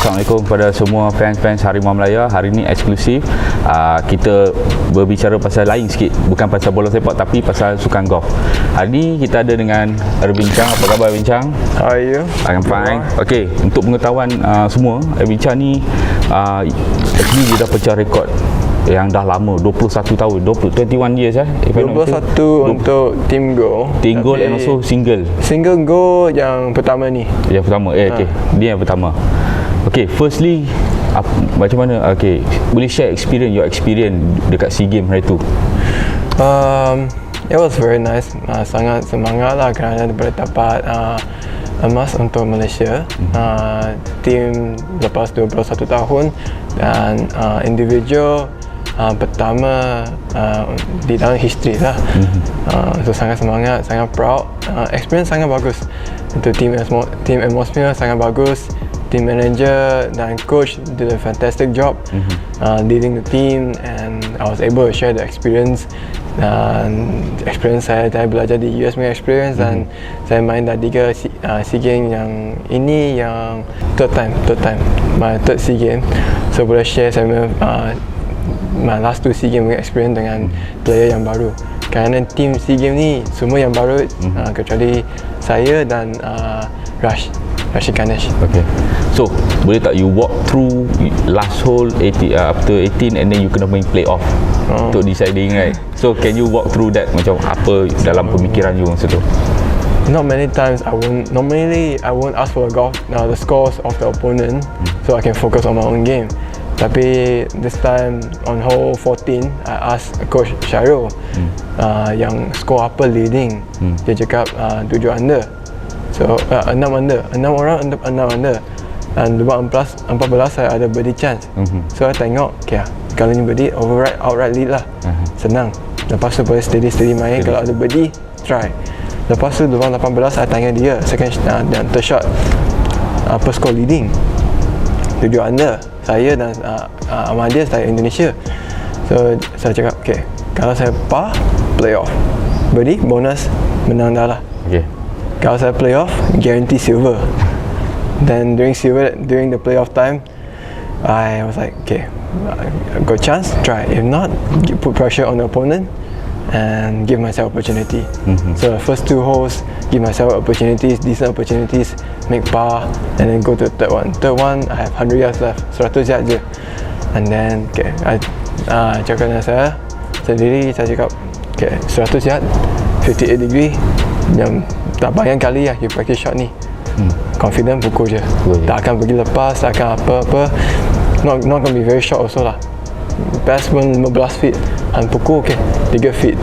Assalamualaikum kepada semua fans-fans Harimau Malaya. Hari ni eksklusif, kita berbicara pasal lain sikit, bukan pasal bola sepak tapi pasal sukan golf. Hari ni kita ada dengan Ervin Chang. Apa khabar Ervin Chang? How are you? I'm fine. Okay, untuk pengetahuan semua, Ervin Chang ni actually dia dah pecah rekod yang dah lama, 21 tahun, 21 years 21 untuk team goal. Team goal and also single. Single goal yang pertama ni. Yang pertama, okay. Dia yang pertama. Okay, firstly, macam mana, okay, boleh share your experience dekat SEA Games hari tu? It was very nice. Sangat semangat lah kerana boleh dapat Emas untuk Malaysia. Team lepas 21 tahun dan individu pertama di dalam history lah. So sangat semangat, sangat proud. Experience sangat bagus. Untuk team atmosphere sangat bagus. Team manager dan coach did a fantastic job leading the team, and I was able to share the experience. Dan experience saya belajar di US punya experience, dan saya main dah 3 SEA Games yang ini yang third time my third SEA Games. So boleh share saya my last 2 SEA Games experience dengan player yang baru. Kerana team SEA Games ni semua yang baru, kecuali saya dan Rashid. Okay. So, boleh tak you walk through last hole 18, after 18 and then you kena main playoff untuk deciding, right? So, can you walk through that, macam apa dalam pemikiran you masa tu? Not many times I won't ask for the scores of the opponent, so I can focus on my own game. Tapi this time on hole 14, I asked Coach Syarul yang score apa leading. Dia cakap 7 under. So 6 under, 6 orang untuk 6 under. Dan 14 saya ada birdie chance. So saya tengok, okay, kalau ni birdie outright lead lah. Senang. Lepas tu boleh steady main. Kalau ada birdie, try. Lepas tu 18 saya tanya dia second dan third shot, apa score leading? 7 under. Saya dan Ahmadiyah dari Indonesia. So saya cakap, okay, kalau saya par, playoff. Birdie, bonus, menang dah lah. Okay. Kalau saya playoff, guarantee silver. Then during the playoff time, I was like, okay, I got chance, try. If not, put pressure on the opponent and give myself opportunity. So the first 2 holes, give myself opportunities, decent opportunities, make par, and then go to the third one. Third one, I have 100 yards left, 100 yards je. And then, okay, I cakap dengan saya sendiri, saya cakap, okay, 100 yards, 58 degree, yang tak banyak kali lah you practice shot ni. Confident, pukul je. Tak akan pergi lepas, tak akan apa-apa. Not gonna be very short also lah. Best pun 15 feet, han pukul, okay, 3 feet.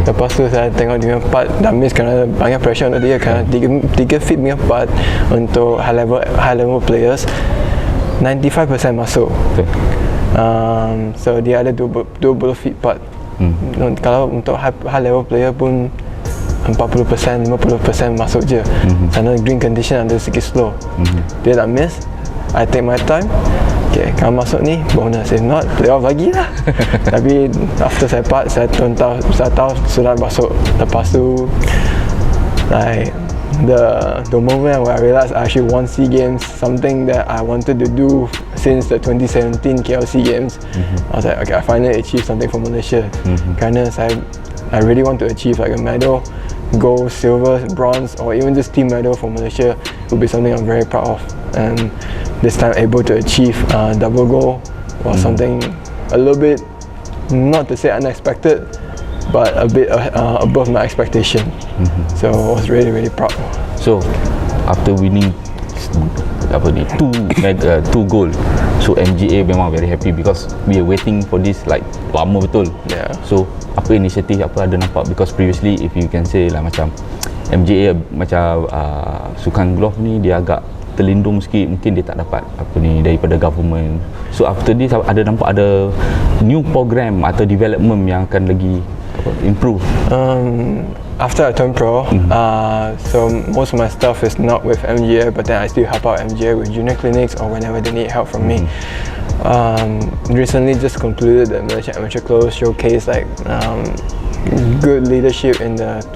Lepas tu saya tengok dia punya putt dah miss kerana banyak pressure untuk dia, kerana 3 feet punya putt untuk high level players 95% masuk. So dia ada 20 feet putt. Kalau untuk high level player pun 40%, 50% masuk je. Sana green condition ada sikit slow. Dia dah miss, I take my time. Okay, kalau masuk ni bonus, if not playoff lagi lah. Tapi after saya putt, saya tahu sudah masuk. Lepas tu like the moment where I realised I actually won SEA Games, something that I wanted to do since the 2017 KL SEA Games. I was like, okay, I finally achieved something for Malaysia. Kerana I really want to achieve like a medal, gold, silver, bronze, or even just team medal for Malaysia would be something I'm very proud of. And this time able to achieve double gold was something a little bit, not to say unexpected, but a bit above my expectation. So I was really proud. So after winning two gold, so MGA memang very happy because we are waiting for this like lama betul. So apa inisiatif, apa ada nampak, because previously if you can say lah, macam MGA macam sukan golf ni dia agak terlindung sikit, mungkin dia tak dapat apa ni daripada government. So after this ada nampak ada new program atau development yang akan lagi improve? After I turned pro, so most of my stuff is not with MGA, but then I still help out MGA with junior clinics or whenever they need help from me. Recently just concluded the Malaysia Amateur Close showcase, like good leadership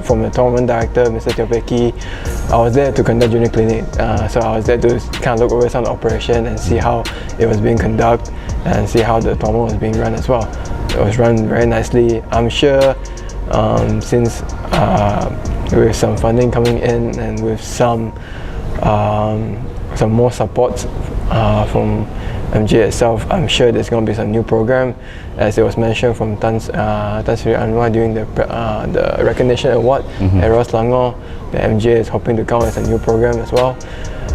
from the tournament director, Mr. Tiopeki. I was there to conduct junior clinic, so I was there to kind of look over some of the operation and see how it was being conducted and see how the tournament was being run as well. It was run very nicely. I'm sure since with some funding coming in and with some more support from MJ itself, I'm sure there's going to be some new program, as it was mentioned from Tan Sri Anwar during the recognition award at Ross Langor. The MJ is hoping to come as a new program as well.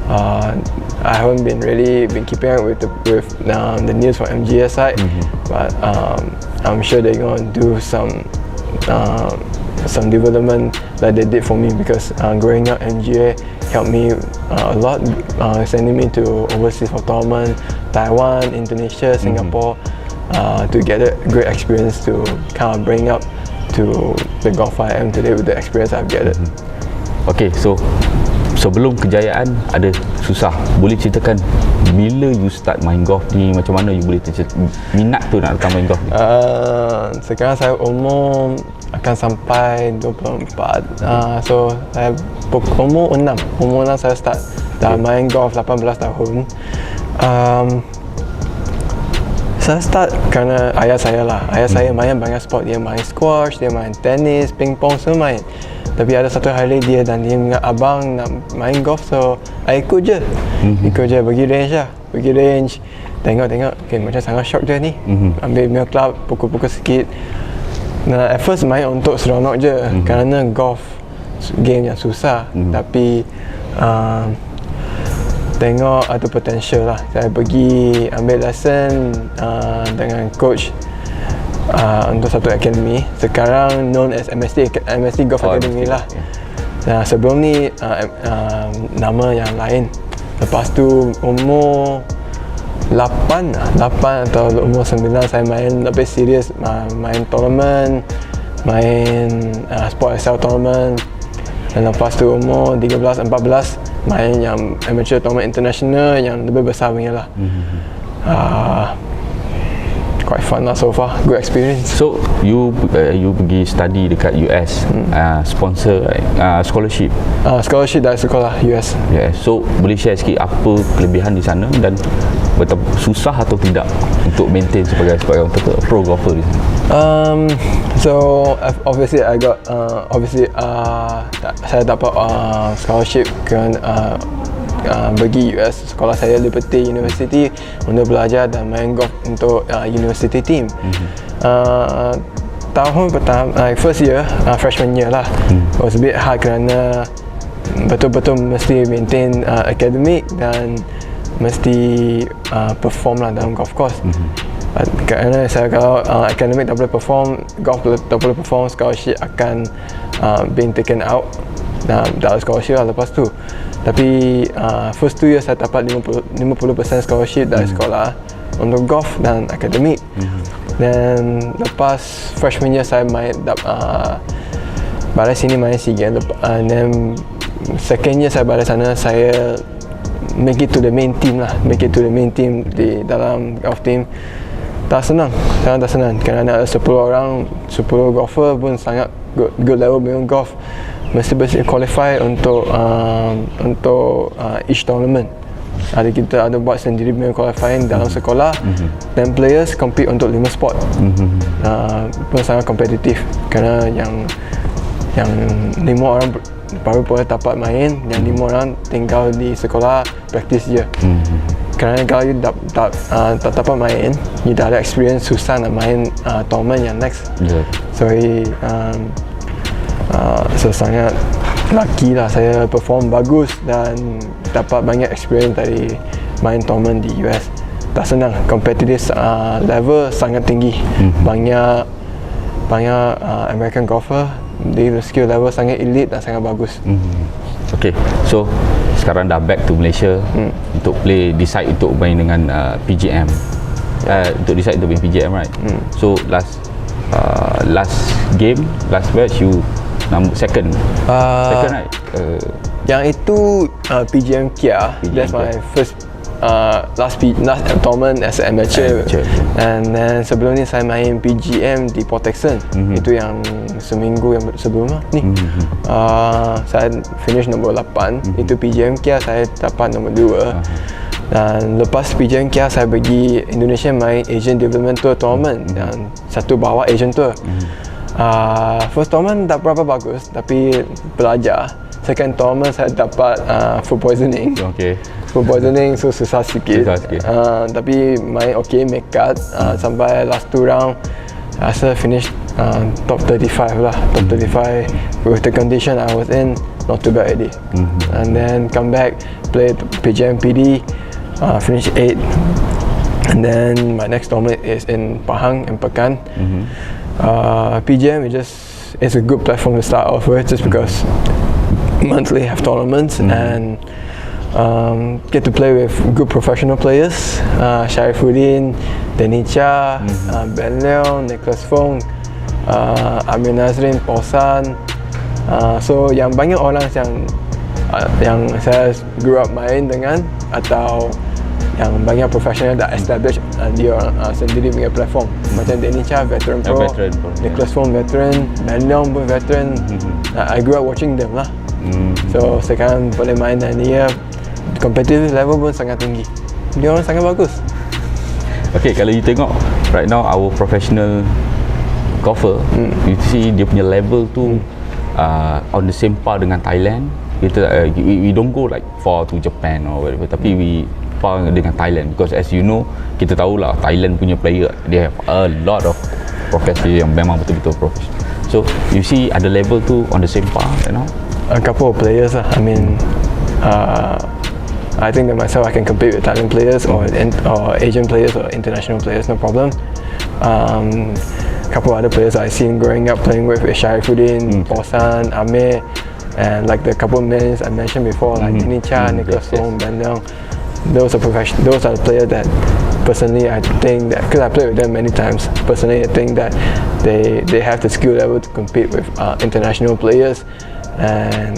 I haven't really been keeping up with the news from MGA side, but I'm sure they're going to do some development like they did for me, because growing up, MGA helped me a lot, sending me to overseas for tournament, Taiwan, Indonesia, Singapore, to get a great experience to kind of bring up to the golf I am today with the experience I've gathered. Okay, so sebelum kejayaan ada susah. Boleh ceritakan bila you start main golf ni, macam mana you boleh minat tu nak datang main golf ni? Sekarang saya umur akan sampai 24, so saya umur 6 saya start dah main golf 18 tahun. Saya start kerana ayah saya lah. Ayah saya main banyak sport. Dia main squash, dia main tenis, pingpong, semua main. Tapi ada satu hari dia ingat abang nak main golf, so I ikut je. Ikut je, pergi range lah. Pergi range, tengok, okay, macam sangat shock je ni. Ambil punya club, pukul-pukul sikit. Nah, at first main untuk seronok je, kerana golf game yang susah. Tapi tengok ada potential lah. Saya pergi ambil lesson dengan coach untuk satu akademi, sekarang known as MST Golf Academy lah. Nah, sebelum ni nama yang lain. Lepas tu umur 8 atau umur 9 saya main lebih serius, main tournament, main Sport SEA tournament. Dan lepas tu umur 13-14 main yang amateur tournament international yang lebih besar punya lah. Quite fun lah so far, good experience. So you pergi study dekat US, sponsor scholarship. Scholarship dari sekolah US. Yeah. So boleh share sikit apa kelebihan di sana dan betul susah atau tidak untuk maintain sebagai pro golfer di sana? So obviously I got saya dapat scholarship bagi US, sekolah saya Liberty University, untuk belajar dan main golf untuk university team. Tahun pertama, first year, freshman year lah, was a bit hard kerana betul-betul mesti maintain academic dan mesti perform lah dalam golf course. Kerana saya kalau academic tak boleh perform, golf tak boleh perform, scholarship akan being taken out dalam scholarship lah lepas tu. Tapi first 2 years saya dapat 50% scholarship dari sekolah untuk golf dan akademik. Dan lepas freshman year saya balik sini main SEA Games. Dan second year saya balik sana, saya make it to the main team di dalam golf team. Tak senang kerana ada 10 orang, 10 golfer pun sangat good level punya golf. Mesti qualify untuk each tournament. Kita ada buat sendiri punya qualifying dalam sekolah. 10 players compete untuk 5 sport. Pun sangat kompetitif kerana yang 5 orang baru boleh dapat main, yang 5 orang tinggal di sekolah practice je. Kerana kalau you tak dapat main, you dah ada experience, susah nak main tournament yang next. So sangat lucky lah saya perform bagus dan dapat banyak experience dari main tournament di US. Tak senang, competitive level sangat tinggi. Banyak American golfer, the skill level sangat elite dan sangat bagus. Okay, so sekarang dah back to Malaysia untuk decide untuk main dengan PGM. Untuk decide untuk main PGM, right? So last game, last match you second, right? Yang itu PGM Kia. That's my first last tournament as an amateur. And then sebelum ni saya main PGM di Port Texan. Itu yang seminggu yang sebelum ni. Saya finish nombor 8. Itu PGM Kia saya dapat nombor 2. Dan lepas PGM Kia saya pergi Indonesia main Asian Development Tour Tournament dan satu bawa Asian Tour. First tournament tak berapa bagus tapi belajar. Second tournament saya dapat food poisoning. Food poisoning so susah sikit. Tapi main make cut sampai last 2 round. Rasa finish top 35 lah. Top 35 with the condition I was in, not too bad already. And then come back, play PGM PD, finish 8. And then my next tournament is in Pahang and Pekan. PGM it's a good platform to start off with, just because monthly have tournaments and get to play with good professional players. Sharifuddin, Denica, Ben Leong, Nicholas Fong, Amir Nazrin, Pausan. So yang banyak orang yang saya grew up main dengan, atau yang banyak profesional dah establish dia sendiri punya platform. Macam Denica veteran pro, Nicholas Fong veteran, Ben Leong pun veteran. I grew up watching them lah. So sekarang boleh main dan dia competitive level pun sangat tinggi. Dia orang sangat bagus. Okay, kalau you tengok right now our professional golfer, you see dia punya level tu on the same par dengan Thailand. Kita we don't go like far to Japan or whatever, tapi we far dengan Thailand, because as you know, kita tahulah Thailand punya player, they have a lot of professional yang memang betul-betul professional. So you see ada level tu on the same par, you know. A couple of players lah. I mean, I think that myself I can compete with Thailand players or Asian players or international players, no problem. Couple other players I've seen growing up playing with is Sharifuddin, Pausan, Amir, and like the couple of names I mentioned before, like Denica, Nicholas Fong, Ben Leong. Those are the players that personally I think that, because I played with them many times, personally I think that they have the skill level to compete with international players and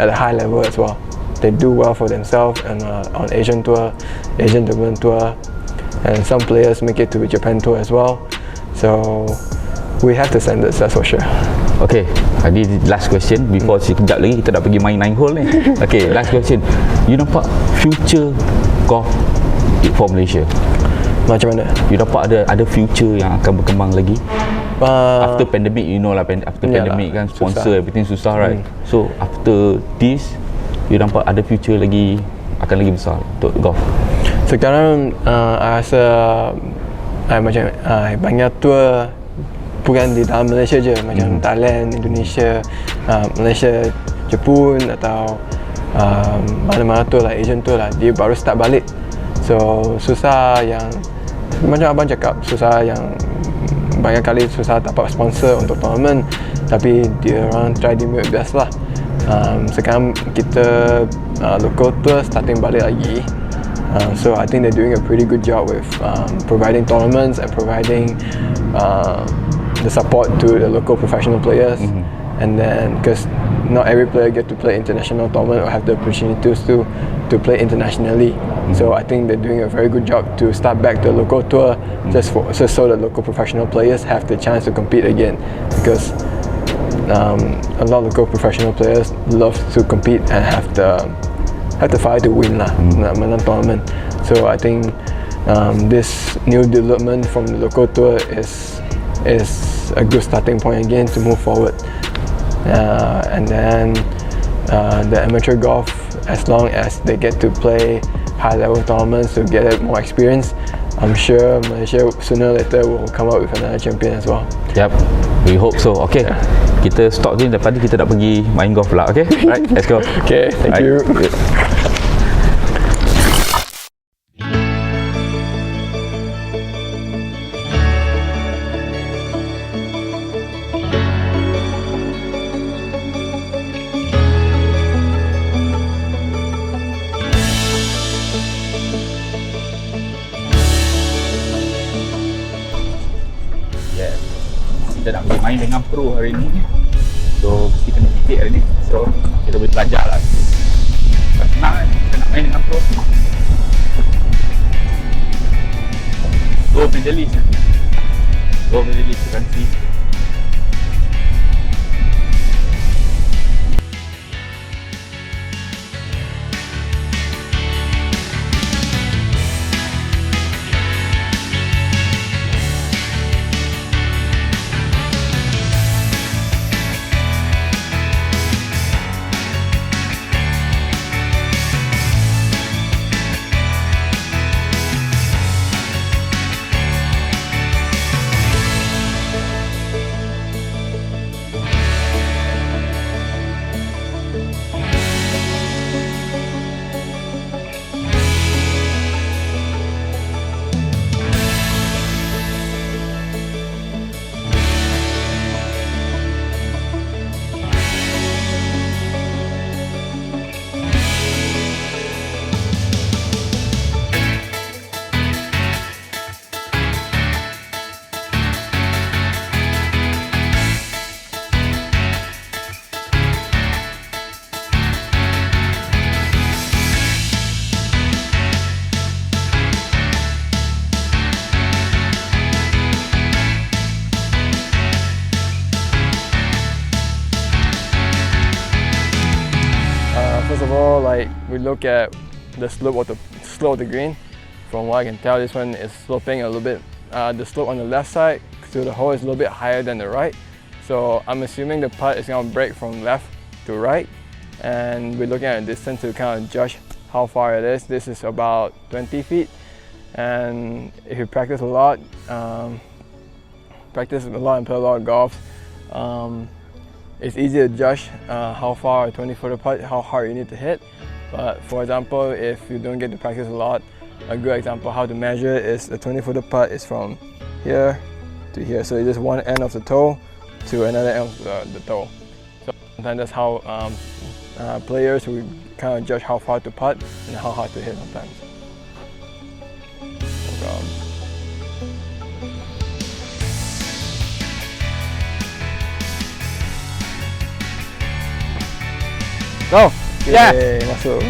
at a high level as well. They do well for themselves and on Asian Tour, Asian Development Tour, and some players make it to the Japan Tour as well. So we have the standards, that's for sure. Okay, ini last question before sekejap lagi kita dah pergi main 9 hole ni. Okay, last question. You nampak future golf for Malaysia? Macam mana? You dapat ada future yang akan berkembang lagi? After pandemic, you know lah, after pandemic kan sponsor susah. Everything susah, right? So after this, you nampak ada future lagi, akan lagi besar untuk golf? Sekarang I rasa macam banyak tour bukan di dalam Malaysia je, macam Thailand, Indonesia, Malaysia, Jepun atau mana-mana tour lah, Asian tour lah, dia baru start balik. So susah yang macam abang cakap, susah yang banyak kali susah dapat sponsor untuk tournament, tapi dia orang try their best lah. Sekarang kita local tour starting balik lagi, so I think they're doing a pretty good job with providing tournaments and providing the support to the local professional players. And then because not every player get to play international tournament or have the opportunities to play internationally. So I think they're doing a very good job to start back the local tour, just so that local professional players have the chance to compete again, because a lot of local professional players love to compete and have the fight to win lah, menang tournament. So I think this new development from the local tour is a good starting point again to move forward. And then the amateur golf, as long as they get to play high level tournaments to get more experience, I'm sure Malaysia sooner or later will come up with another champion as well. Yep, we hope so. Okay, kita stop ni, lepas ni kita nak pergi main golf pula. Okay, right, let's go. Okay, thank you. Kita nak pergi main dengan pro hari ni, so mesti kena tiket hari ni, so kita boleh belajar lah. Senang kan, kita nak main dengan pro. Gold medalist. Gold medalist Sukan SEA. First of all, we look at the slope of the green. From what I can tell, this one is sloping a little bit. The slope on the left side to the hole is a little bit higher than the right. So I'm assuming the putt is going to break from left to right. And we're looking at a distance to kind of judge how far it is. This is about 20 feet. And if you practice a lot and play a lot of golf, it's easy to judge how far a 20-footer putt, how hard you need to hit. But for example, if you don't get to practice a lot, a good example how to measure is a 20-footer putt is from here to here. So it's just one end of the toe to another end of the toe. So sometimes that's how players will kind of judge how far to putt and how hard to hit sometimes. Go! Yeah! Yeah! Masuk.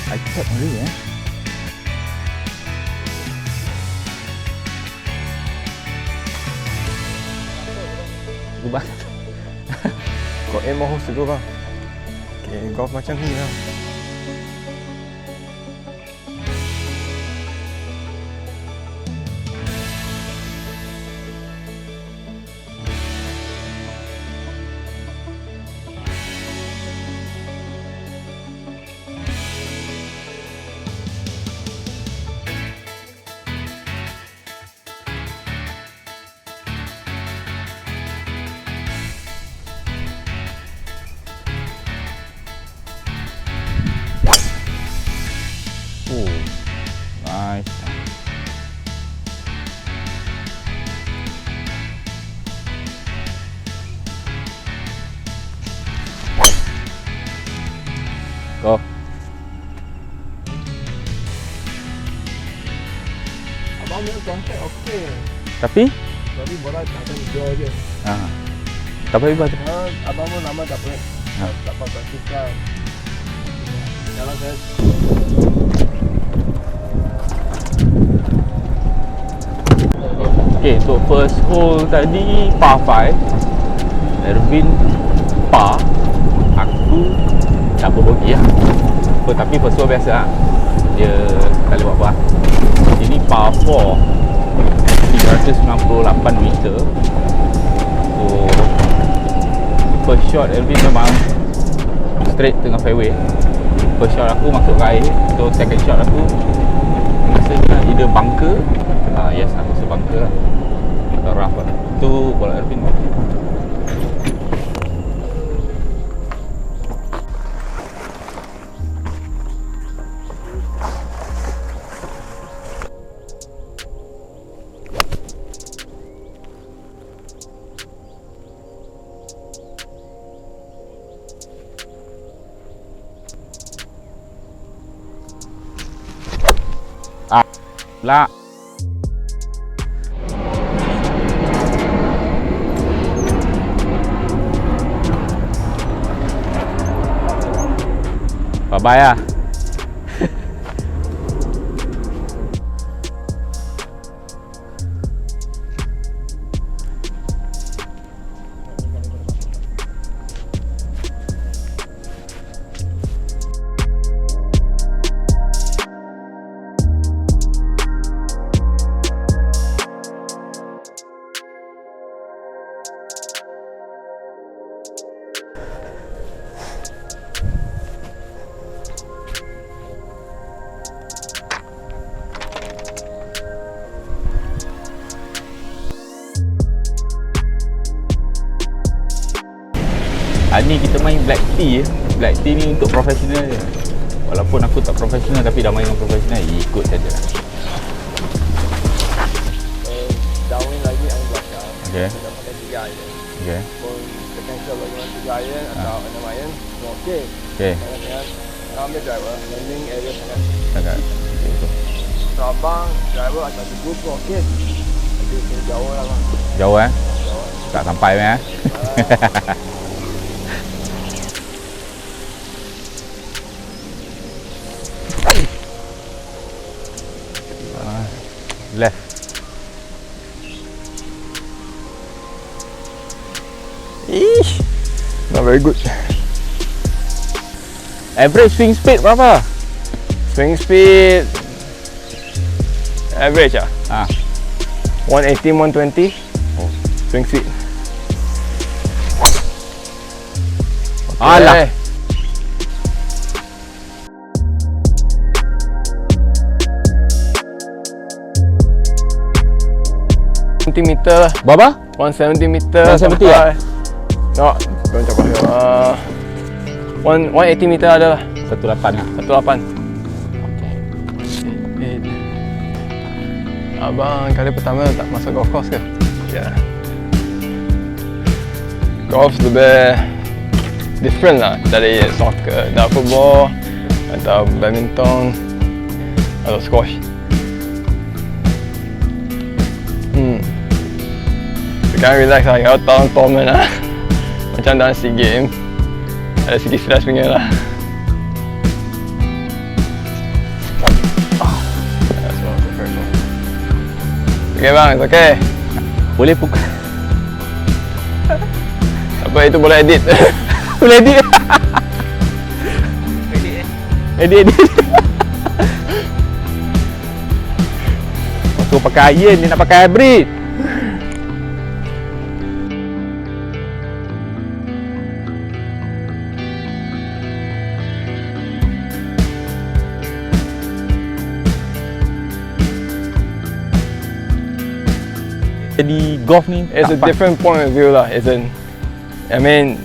I check already, eh? Lubang. Kau aim more holes to go bang. Okay, golf macam ni lah. Nice. Go. Abang punya contact okey. Tapi? Tapi bola tak ada draw je. Tak apa hebat. Abang pun lama tak pernah. Tak apa praktis kan. Jalan saya. Okay, untuk first hole tadi par 5, Ervin par, aku double bogey lah. Tapi first hole biasa lah, dia tak boleh buat apa lah. Ini par 4, 398 meter. So first shot Ervin memang straight tengah fairway. First shot aku masuk ke air. So second shot aku rasanya either bunker. Yes, aku rasa bunker lah. Atau rough lah. Tu bola Ervin. Lah. Bye-bye lah. Ni kita main black tea je. Black tea ni untuk profesional je. Walaupun aku tak profesional tapi dah main dengan profesional, ikut saja lah. Daun lagi yang belakang. Okay. Kita pakai 3 iron. Okay. Pun potential bagi orang 3 iron atau 6 iron, semua okey. Okay. Jangan ambil driver, landing area sangat. Agak. Okay, betul. So abang, driver atau group pun okey. Tapi kena jauh lah bang. Jauh Jauh. Tak sampai left. Ish, not very good. Average swing speed berapa? Swing speed average 118, 120. Oh. Swing speed. Alah. Meter lah. Berapa? 170 meter. 170 lah? No, don't cakap 180 meter ada lah. 18 lah. 18. Abang kali pertama tak masuk golf course ke? Ya. Golf lebih different lah dari soccer, dari football atau badminton atau squash. Sekarang relax lah, kalau tahun tournament lah. Macam dalam SEA Games, ada sikit stress punya lah. Okay bang, it's okay. Boleh pukul. Apa itu boleh edit? Boleh edit. Edit. Waktu pakai iron, dia nak pakai hybrid. Jadi golf ni It's a different point of view lah, isn't? I mean,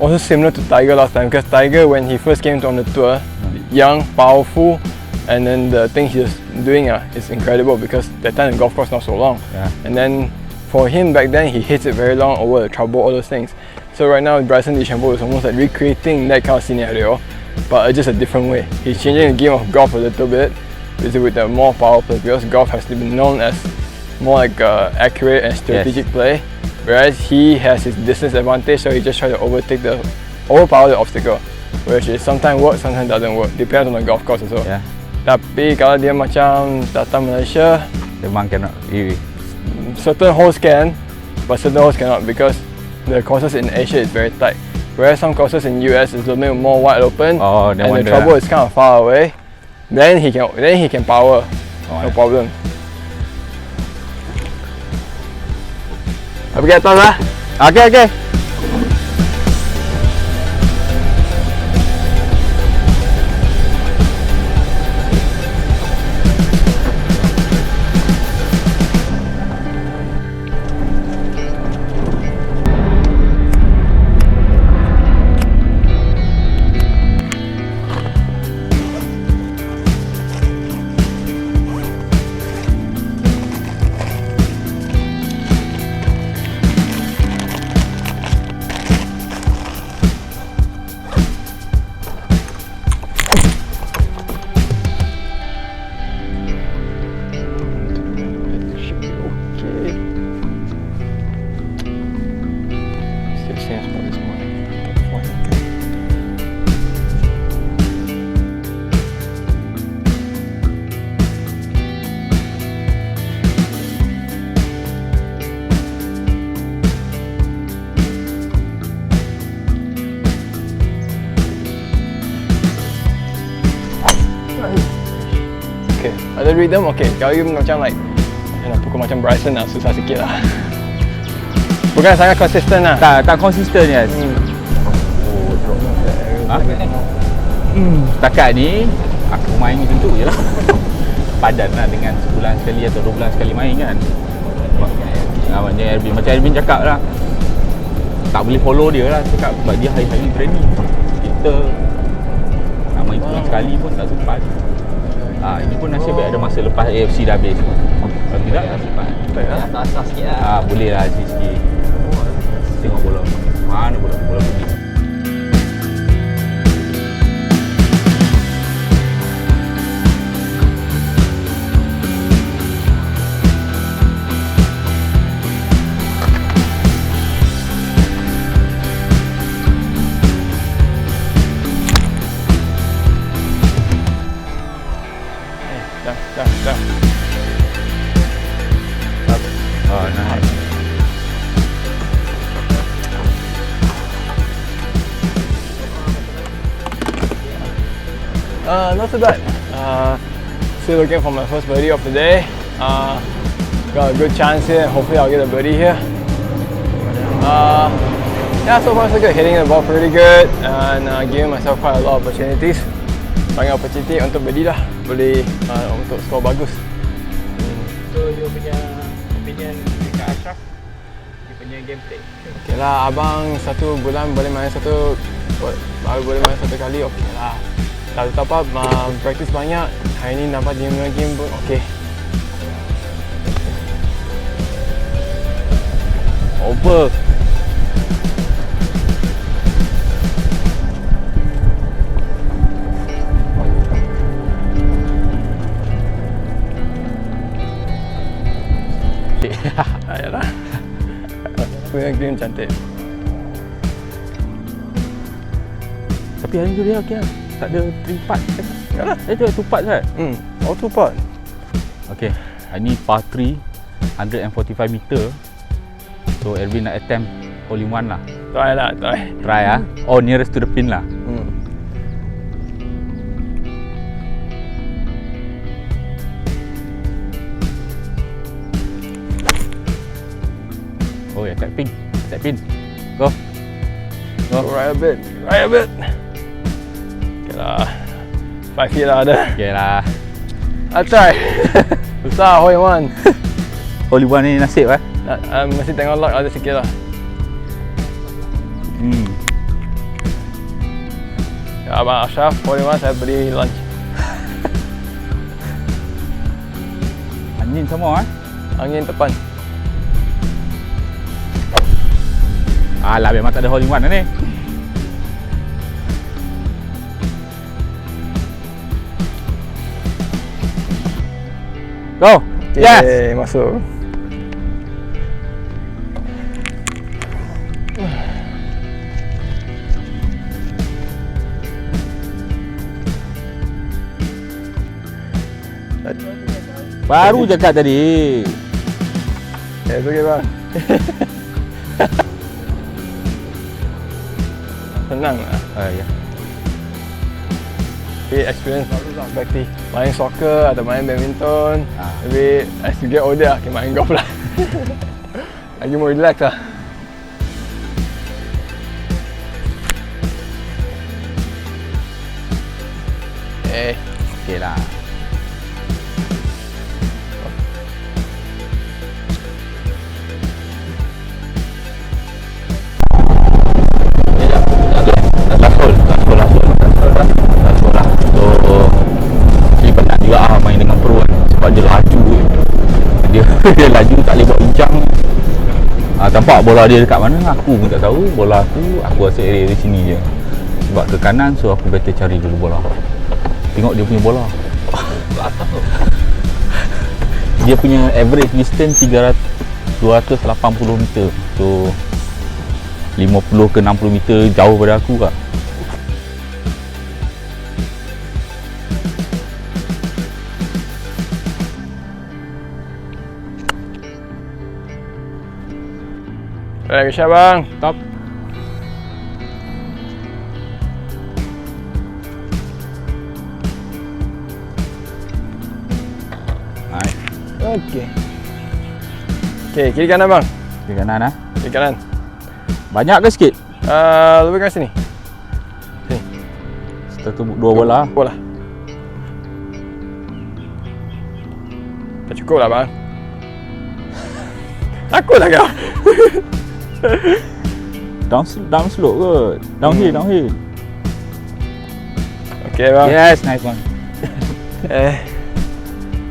also similar to Tiger last time, because Tiger when he first came on the tour, young, powerful, and then the thing he's doing is incredible because that time the golf course not so long. Yeah. And then for him back then, he hits it very long over the trouble, all those things. So right now Bryson DeChambeau is almost like recreating that kind of scenario, but just a different way. He's changing the game of golf a little bit, with a more power play, because golf has to be known as more like accurate and strategic play, whereas he has his distance advantage, so he just try to overpower the obstacle, which is sometimes works, sometimes doesn't work, depends on the golf course also. Yeah. Tapi kalau dia macam datang Malaysia, memang cannot. certain holes can, but certain holes cannot because the courses in Asia is very tight, whereas some courses in US is a little more wide open, and the trouble is kind of far away. Then he can power, no problem. Pergi atas lah. Okay. Ada rhythm, okay. Kalau you macam like nak pukul macam Bryson lah, susah sikit lah. Bukan sangat konsisten lah. Tak konsisten, yes. Setakat ni aku main macam tu je lah. Padan lah dengan sebulan sekali atau 2 bulan sekali main kan. Macam Ervin cakap lah, tak boleh follow dia lah cakap, sebab dia hari-hari training. Kita nak main sebulan sekali pun tak sempat. Ini pun nasib baik ada masa lepas AFC dah habis. Kalau tidak tak sempat. Atas sikit lah. Boleh lah sikit-sikit. Tengok bola. Mana bola pergi. Dah. Nice. Not so bad. Still looking for my first birdie of the day. Got a good chance here. Hopefully I'll get a birdie here. Yeah, so far so good. Hitting the ball pretty good and giving myself quite a lot of opportunities. Banyak opportunity untuk birdie lah. Boleh untuk skor bagus. So, you punya opinion dekat Ashraf? Dia punya gameplay? Okay lah, abang 1 bulan boleh main baru boleh main 1 kali, okay lah. Dah top up, practice banyak. Hari ni dapat 5 game pun okay. Over. Ayolah. Punya game cantik. Tapi hari tu dia okey lah. Tak ada 3 part. Yalah. Dia tu 2 part kan? All 2 part. Okey. Hari ni par 3, 145 meter. So Ervin nak attempt hole in one lah. Try. Try ah. Oh, nearest to the pin lah. Oh, attack pin. Go. Right a bit. Okay lah. 5 feet lah ada. Okay lah. I'll try. Susah hole in one. Hole in one ni nasib eh. Mesti tengok luck ada sikit lah. Ya, Abang Ashraf, hole in one saya beli lunch. Angin sama eh. Angin depan. Alah, memang tak ada hole in one lah ni. Go! Yes! Yeay, masuk. Baru cakap tadi. Ya, it's okay bang. Senang lah. Ya. Tapi experience baru lah back to main soccer atau main badminton. Tapi as you get older, okay, main golf lah. Lagi more relax lah. Okay lah. Dia laju tak boleh buat bincang. Tampak bola dia dekat mana, aku pun tak tahu. Bola aku rasa area sini je. Sebab ke kanan, so aku better cari dulu bola. Tengok dia punya bola. Dia punya average distance 280 meter. So 50 ke 60 meter jauh pada aku kak. Lagi siap bang. Top. Okey. Okey, kiri kanan bang. Kiri kanan lah. Kiri kanan. Banyak ke sikit? Lebih kat sini. Sini. Satu dua bola. Bola. Tak cukup lah bang. Takut lah kau. Down slope ke? Downhill. Okey bang. Yes, nice one.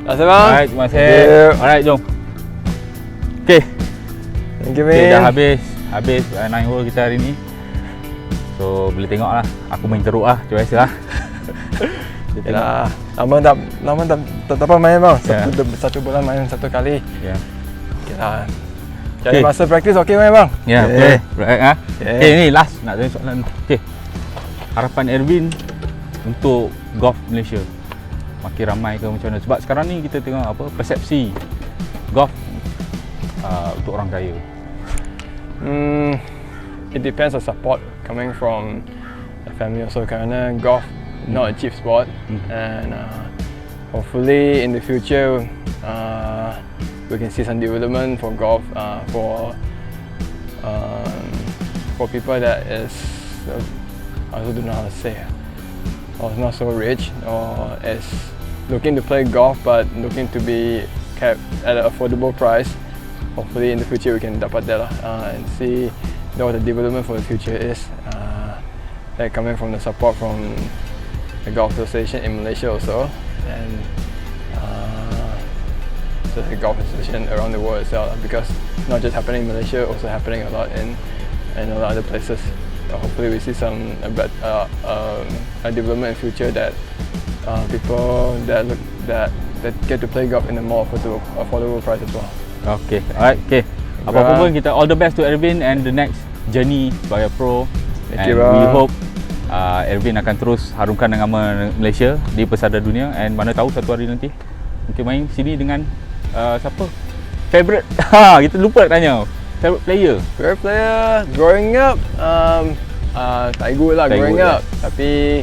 Terima kasih bang. Alright, terima kasih. Thank you. Alright, jom. Okay. Thank you, Okay, man. dah habis 9 hole kita hari ni. So, boleh tengok lah. Aku main teruk lah, macam biasa lah. Yalah, lama tak dapat main bang. Satu bulan main satu kali. Ya. Okey lah. Jadi masa praktis okey main bang? Ya, okay. Right, ha? Okay. Okay, ni last nak tanya soalan. Okay. Harapan Ervin untuk golf Malaysia. Makin ramai ke macam mana? Sebab sekarang ni kita tengok apa persepsi golf untuk orang kaya. It depends on support coming from the family also, kerana golf not a cheap sport, and hopefully in the future we can see some development for golf for people that is I also don't know how to say, or not so rich, or is looking to play golf but looking to be kept at an affordable price. Hopefully in the future we can dapat that and see what the development for the future is. That coming from the support from the golf association in Malaysia also, and the golf association around the world itself, because not just happening in Malaysia, also happening a lot in a lot of other places. Hopefully we see some a development in future that people that get to play golf in a more affordable price as well. Okay, alright, okay. Apa-apa pun kita all the best to Ervin and the next journey sebagai pro. Thank and you, we bang. hope Ervin akan terus harumkan nama Malaysia di pesada dunia, and mana tahu satu hari nanti mungkin main sini dengan siapa? Favorite? Kita lupa nak tanya. Favorite player? Favorite player growing up, tak good lah growing up. Tapi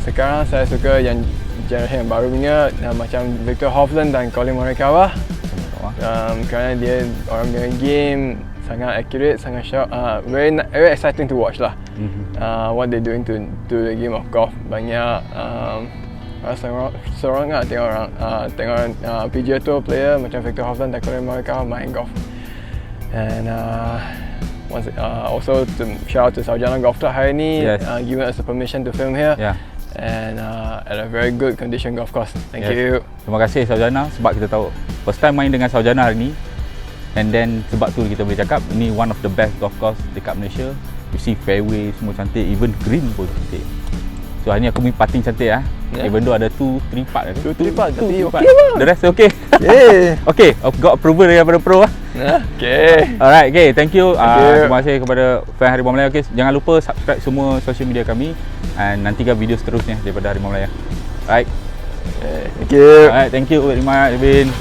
sekarang saya suka yang generasi yang baru punya, macam Victor Hovland dan Colin Morikawa. Kerana dia orang main game sangat accurate, sangat sharp, very exciting to watch lah. What they doing to the game of golf. Banyak seronok tengok orang PGA Tour player macam Victor Hovland dan Colin Morikawa main golf. And also to shout out to Sarjana Golf Club hari ni, giving us the permission to film here. And at a very good condition golf course. Thank you. Terima kasih Sarjana, sebab kita tahu first time main dengan Sarjana hari ni, and then sebab tu kita boleh cakap ini one of the best golf course dekat Malaysia. You see fairway semua cantik, even green pun cantik. So hari ni aku main putting cantik even though ada 2-3 putt ada. 2-3 putt tapi okey lah. The rest okay. Okay, I've got approval daripada pro Okay. Alright, okay, thank you. Terima kasih kepada fan Harimau Malaya. Okay, jangan lupa subscribe semua social media kami and nantikan video seterusnya daripada Harimau Malaya. Alright. Thank you. Alright, thank you very much, Ervin.